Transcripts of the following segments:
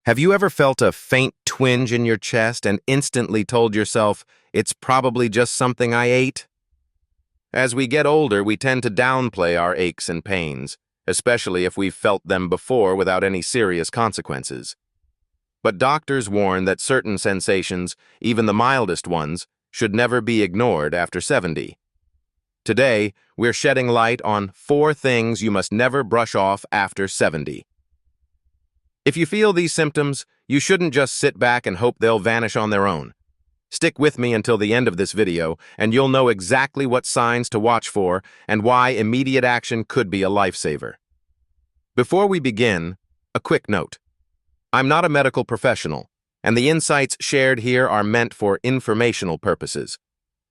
Have you ever felt a faint twinge in your chest and instantly told yourself, it's probably just something I ate? As we get older, we tend to downplay our aches and pains, especially if we've felt them before without any serious consequences. But doctors warn that certain sensations, even the mildest ones, should never be ignored after 70. Today, we're shedding light on 4 things you must never brush off after 70. If you feel these symptoms, you shouldn't just sit back and hope they'll vanish on their own. Stick with me until the end of this video, and you'll know exactly what signs to watch for and why immediate action could be a lifesaver. Before we begin, a quick note. I'm not a medical professional, and the insights shared here are meant for informational purposes.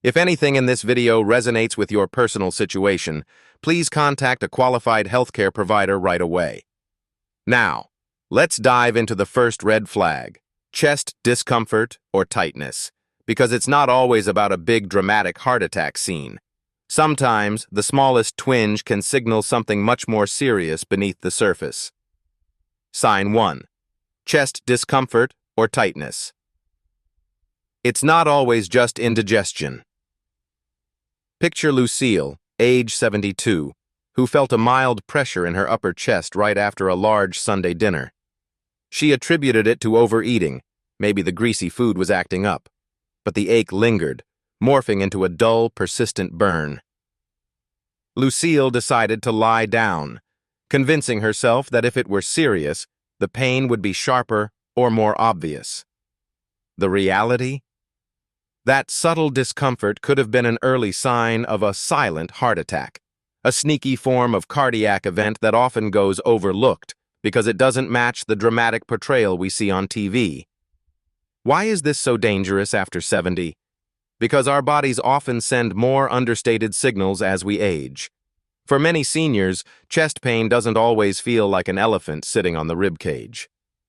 If anything in this video resonates with your personal situation, please contact a qualified healthcare provider right away. Now, let's dive into the first red flag, chest discomfort or tightness, because it's not always about a big dramatic heart attack scene. Sometimes, the smallest twinge can signal something much more serious beneath the surface. Sign 1. Chest discomfort or tightness. It's not always just indigestion. Picture Lucille, age 72, who felt a mild pressure in her upper chest right after a large Sunday dinner. She attributed it to overeating, maybe the greasy food was acting up, but the ache lingered, morphing into a dull, persistent burn. Lucille decided to lie down, convincing herself that if it were serious, the pain would be sharper or more obvious. The reality? That subtle discomfort could have been an early sign of a silent heart attack, a sneaky form of cardiac event that often goes overlooked because it doesn't match the dramatic portrayal we see on TV. Why is this so dangerous after 70? Because our bodies often send more understated signals as we age. For many seniors, chest pain doesn't always feel like an elephant sitting on the rib cage.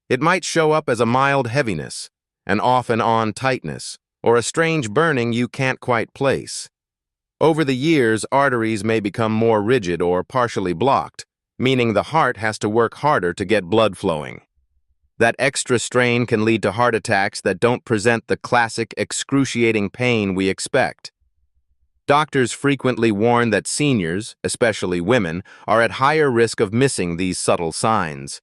It might show up as a mild heaviness, an off-and-on tightness, or a strange burning you can't quite place. Over the years, arteries may become more rigid or partially blocked, meaning the heart has to work harder to get blood flowing. That extra strain can lead to heart attacks that don't present the classic excruciating pain we expect. Doctors frequently warn that seniors, especially women, are at higher risk of missing these subtle signs.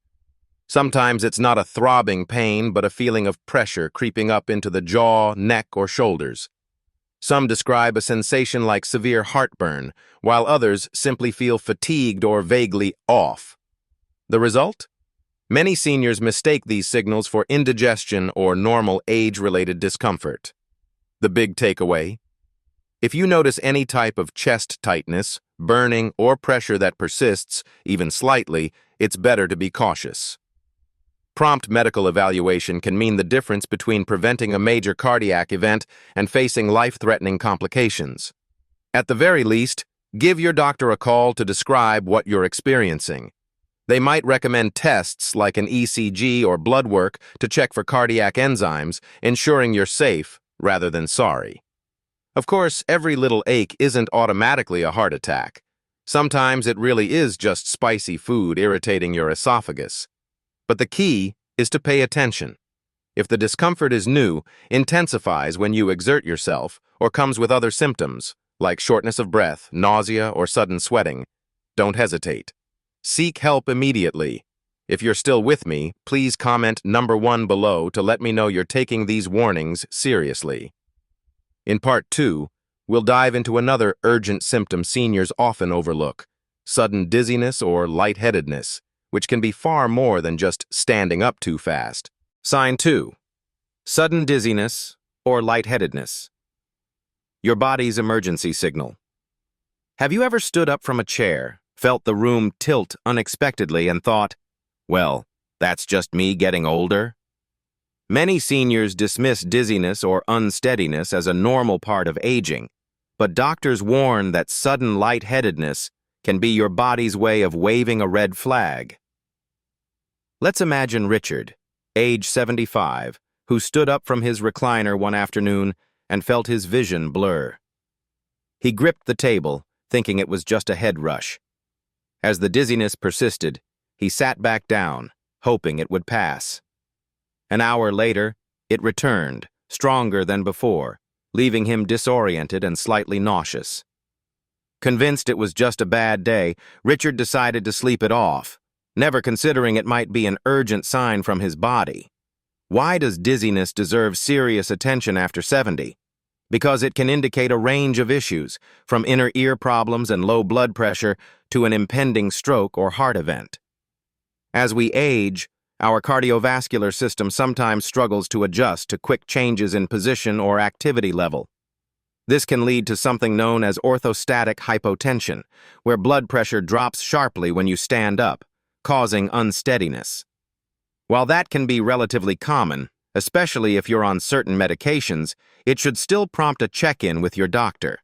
Sometimes it's not a throbbing pain, but a feeling of pressure creeping up into the jaw, neck, or shoulders. Some describe a sensation like severe heartburn, while others simply feel fatigued or vaguely off. The result? Many seniors mistake these signals for indigestion or normal age-related discomfort. The big takeaway? If you notice any type of chest tightness, burning, or pressure that persists, even slightly, it's better to be cautious. Prompt medical evaluation can mean the difference between preventing a major cardiac event and facing life-threatening complications. At the very least, give your doctor a call to describe what you're experiencing. They might recommend tests like an ECG or blood work to check for cardiac enzymes, ensuring you're safe rather than sorry. Of course, every little ache isn't automatically a heart attack. Sometimes it really is just spicy food irritating your esophagus. But the key is to pay attention. If the discomfort is new, intensifies when you exert yourself, or comes with other symptoms, like shortness of breath, nausea, or sudden sweating, don't hesitate. Seek help immediately. If you're still with me, please comment number 1 below to let me know you're taking these warnings seriously. In part 2, we'll dive into another urgent symptom seniors often overlook, sudden dizziness or lightheadedness, which can be far more than just standing up too fast. Sign 2. Sudden dizziness or lightheadedness. Your body's emergency signal. Have you ever stood up from a chair, felt the room tilt unexpectedly, and thought, well, that's just me getting older? Many seniors dismiss dizziness or unsteadiness as a normal part of aging, but doctors warn that sudden lightheadedness can be your body's way of waving a red flag. Let's imagine Richard, age 75, who stood up from his recliner one afternoon and felt his vision blur. He gripped the table, thinking it was just a head rush. As the dizziness persisted, he sat back down, hoping it would pass. An hour later, it returned, stronger than before, leaving him disoriented and slightly nauseous. Convinced it was just a bad day, Richard decided to sleep it off, never considering it might be an urgent sign from his body. Why does dizziness deserve serious attention after 70? Because it can indicate a range of issues, from inner ear problems and low blood pressure to an impending stroke or heart event. As we age, our cardiovascular system sometimes struggles to adjust to quick changes in position or activity level. This can lead to something known as orthostatic hypotension, where blood pressure drops sharply when you stand up, causing unsteadiness. While that can be relatively common, especially if you're on certain medications, it should still prompt a check-in with your doctor.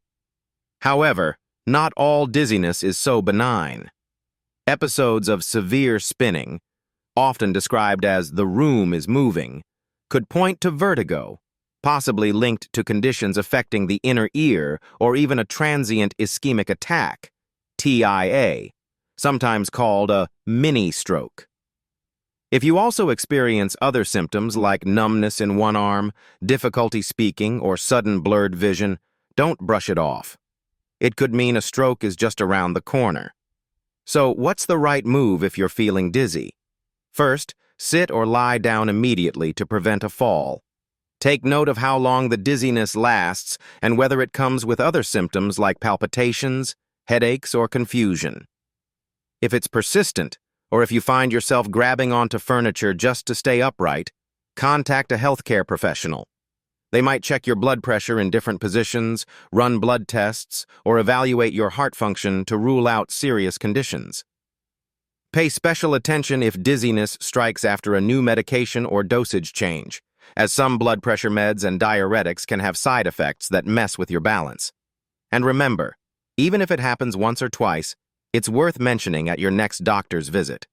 However, not all dizziness is so benign. Episodes of severe spinning, often described as the room is moving, could point to vertigo, possibly linked to conditions affecting the inner ear or even a transient ischemic attack, TIA, sometimes called a mini-stroke. If you also experience other symptoms like numbness in one arm, difficulty speaking, or sudden blurred vision, don't brush it off. It could mean a stroke is just around the corner. So, what's the right move if you're feeling dizzy? First, sit or lie down immediately to prevent a fall. Take note of how long the dizziness lasts and whether it comes with other symptoms like palpitations, headaches, or confusion. If it's persistent, or if you find yourself grabbing onto furniture just to stay upright, contact a healthcare professional. They might check your blood pressure in different positions, run blood tests, or evaluate your heart function to rule out serious conditions. Pay special attention if dizziness strikes after a new medication or dosage change, as some blood pressure meds and diuretics can have side effects that mess with your balance. And remember, even if it happens once or twice, it's worth mentioning at your next doctor's visit.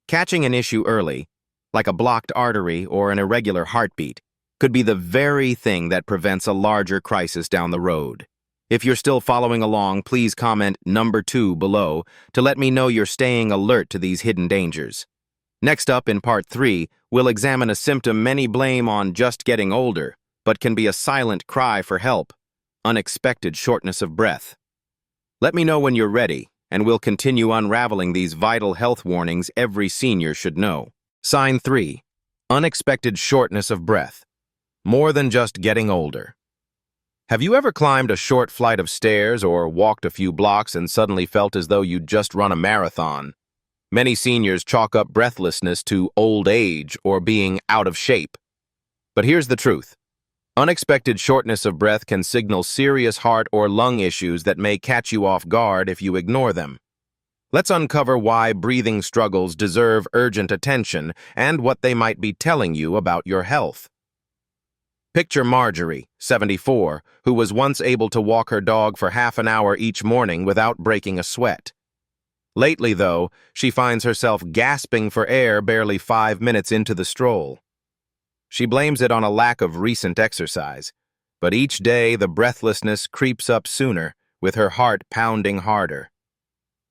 Catching an issue early, like a blocked artery or an irregular heartbeat, could be the very thing that prevents a larger crisis down the road. If you're still following along, please comment number 2 below to let me know you're staying alert to these hidden dangers. Next up, in part 3, we'll examine a symptom many blame on just getting older, but can be a silent cry for help: unexpected shortness of breath. Let me know when you're ready, and we'll continue unraveling these vital health warnings every senior should know. Sign 3. Unexpected shortness of breath. More than just getting older. Have you ever climbed a short flight of stairs or walked a few blocks and suddenly felt as though you'd just run a marathon? Many seniors chalk up breathlessness to old age or being out of shape. But here's the truth. Unexpected shortness of breath can signal serious heart or lung issues that may catch you off guard if you ignore them. Let's uncover why breathing struggles deserve urgent attention and what they might be telling you about your health. Picture Marjorie, 74, who was once able to walk her dog for half an hour each morning without breaking a sweat. Lately, though, she finds herself gasping for air barely 5 minutes into the stroll. She blames it on a lack of recent exercise, but each day the breathlessness creeps up sooner, with her heart pounding harder.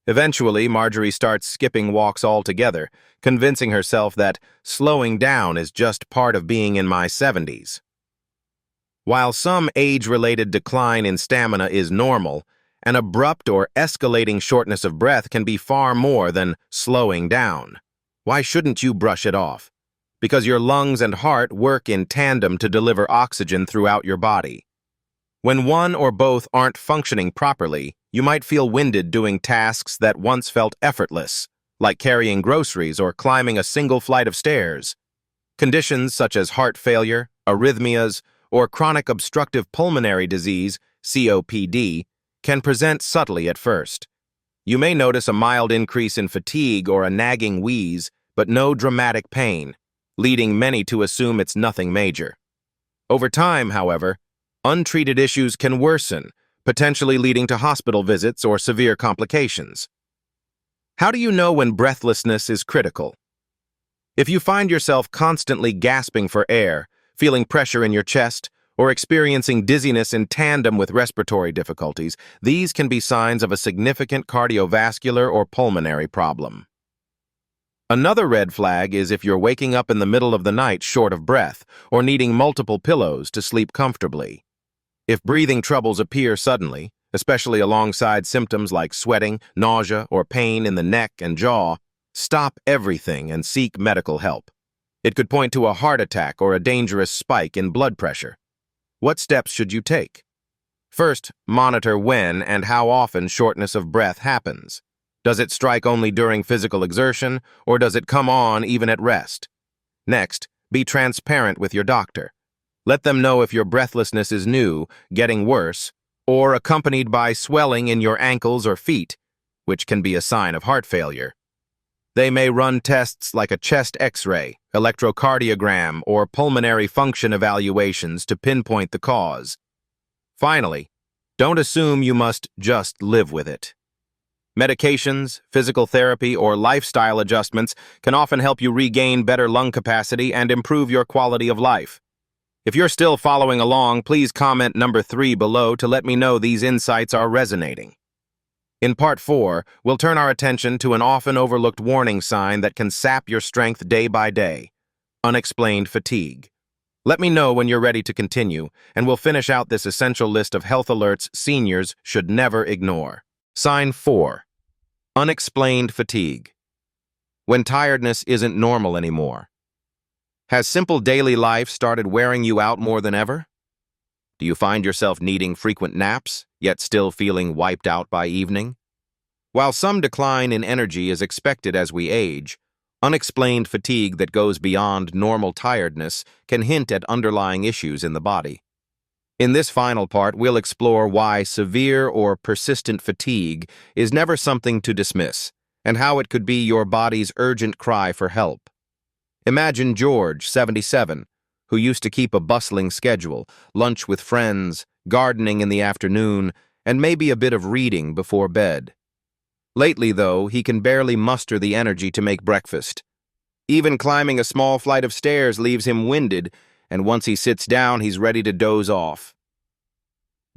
Eventually, Marjorie starts skipping walks altogether, convincing herself that slowing down is just part of being in my 70s. While some age-related decline in stamina is normal, an abrupt or escalating shortness of breath can be far more than slowing down. Why shouldn't you brush it off? Because your lungs and heart work in tandem to deliver oxygen throughout your body. When one or both aren't functioning properly, you might feel winded doing tasks that once felt effortless, like carrying groceries or climbing a single flight of stairs. Conditions such as heart failure, arrhythmias, or chronic obstructive pulmonary disease, COPD, can present subtly at first. You may notice a mild increase in fatigue or a nagging wheeze, but no dramatic pain, leading many to assume it's nothing major. Over time, however, untreated issues can worsen, potentially leading to hospital visits or severe complications. How do you know when breathlessness is critical? If you find yourself constantly gasping for air, feeling pressure in your chest, or experiencing dizziness in tandem with respiratory difficulties, these can be signs of a significant cardiovascular or pulmonary problem. Another red flag is if you're waking up in the middle of the night short of breath or needing multiple pillows to sleep comfortably. If breathing troubles appear suddenly, especially alongside symptoms like sweating, nausea, or pain in the neck and jaw, stop everything and seek medical help. It could point to a heart attack or a dangerous spike in blood pressure. What steps should you take? First, monitor when and how often shortness of breath happens. Does it strike only during physical exertion, or does it come on even at rest? Next, be transparent with your doctor. Let them know if your breathlessness is new, getting worse, or accompanied by swelling in your ankles or feet, which can be a sign of heart failure. They may run tests like a chest X-ray, electrocardiogram, or pulmonary function evaluations to pinpoint the cause. Finally, don't assume you must just live with it. Medications, physical therapy, or lifestyle adjustments can often help you regain better lung capacity and improve your quality of life. If you're still following along, please comment number 3 below to let me know these insights are resonating. In Part 4, we'll turn our attention to an often overlooked warning sign that can sap your strength day by day: unexplained fatigue. Let me know when you're ready to continue, and we'll finish out this essential list of health alerts seniors should never ignore. Sign 4. Unexplained fatigue. When tiredness isn't normal anymore. Has simple daily life started wearing you out more than ever? Do you find yourself needing frequent naps, yet still feeling wiped out by evening? While some decline in energy is expected as we age, unexplained fatigue that goes beyond normal tiredness can hint at underlying issues in the body. In this final part, we'll explore why severe or persistent fatigue is never something to dismiss, and how it could be your body's urgent cry for help. Imagine George, 77, who used to keep a bustling schedule, lunch with friends, gardening in the afternoon, and maybe a bit of reading before bed. Lately, though, he can barely muster the energy to make breakfast. Even climbing a small flight of stairs leaves him winded, and once he sits down, he's ready to doze off.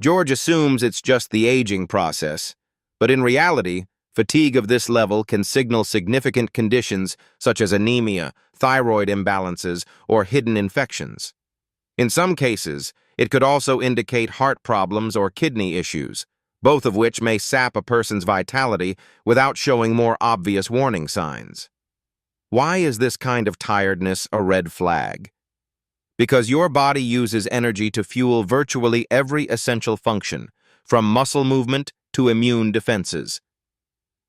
George assumes it's just the aging process, but in reality, fatigue of this level can signal significant conditions such as anemia, thyroid imbalances, or hidden infections. In some cases, it could also indicate heart problems or kidney issues, both of which may sap a person's vitality without showing more obvious warning signs. Why is this kind of tiredness a red flag? Because your body uses energy to fuel virtually every essential function, from muscle movement to immune defenses.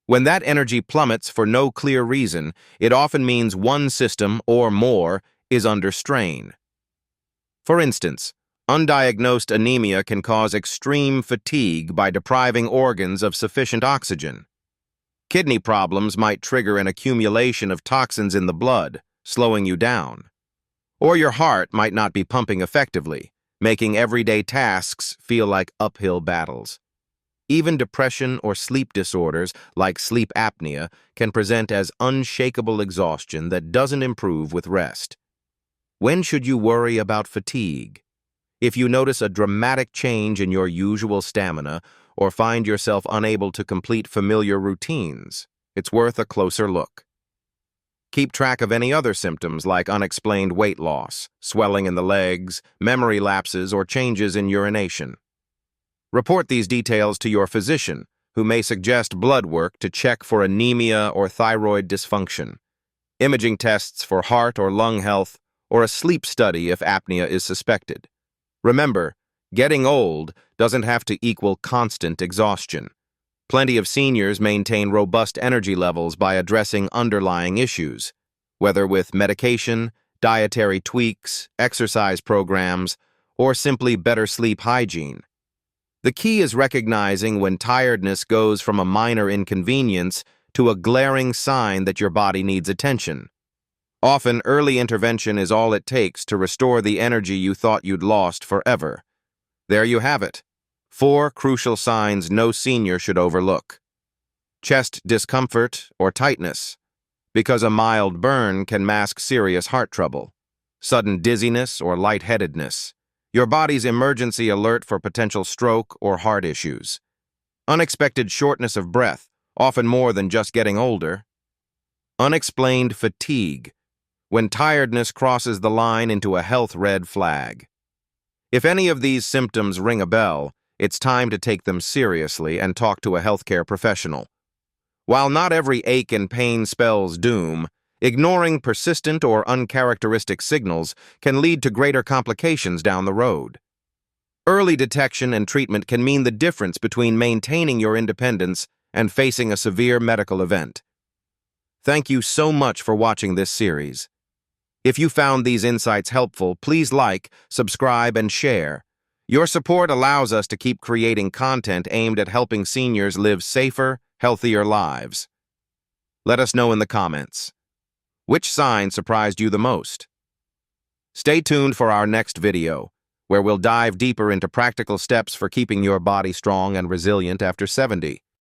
When that energy plummets for no clear reason, it often means one system, or more, is under strain. For instance, undiagnosed anemia can cause extreme fatigue by depriving organs of sufficient oxygen. Kidney problems might trigger an accumulation of toxins in the blood, slowing you down. Or your heart might not be pumping effectively, making everyday tasks feel like uphill battles. Even depression or sleep disorders, like sleep apnea, can present as unshakable exhaustion that doesn't improve with rest. When should you worry about fatigue? If you notice a dramatic change in your usual stamina or find yourself unable to complete familiar routines, it's worth a closer look. Keep track of any other symptoms like unexplained weight loss, swelling in the legs, memory lapses, or changes in urination. Report these details to your physician, who may suggest blood work to check for anemia or thyroid dysfunction, imaging tests for heart or lung health, or a sleep study if apnea is suspected. Remember, getting old doesn't have to equal constant exhaustion. Plenty of seniors maintain robust energy levels by addressing underlying issues, whether with medication, dietary tweaks, exercise programs, or simply better sleep hygiene. The key is recognizing when tiredness goes from a minor inconvenience to a glaring sign that your body needs attention. Often, early intervention is all it takes to restore the energy you thought you'd lost forever. There you have it. 4 crucial signs no senior should overlook. Chest discomfort or tightness, because a mild burn can mask serious heart trouble. Sudden dizziness or lightheadedness, your body's emergency alert for potential stroke or heart issues. Unexpected shortness of breath, often more than just getting older. Unexplained fatigue, when tiredness crosses the line into a health red flag. If any of these symptoms ring a bell, it's time to take them seriously and talk to a healthcare professional. While not every ache and pain spells doom, ignoring persistent or uncharacteristic signals can lead to greater complications down the road. Early detection and treatment can mean the difference between maintaining your independence and facing a severe medical event. Thank you so much for watching this series. If you found these insights helpful, please like, subscribe, and share. Your support allows us to keep creating content aimed at helping seniors live safer, healthier lives. Let us know in the comments. Which sign surprised you the most? Stay tuned for our next video, where we'll dive deeper into practical steps for keeping your body strong and resilient after 70.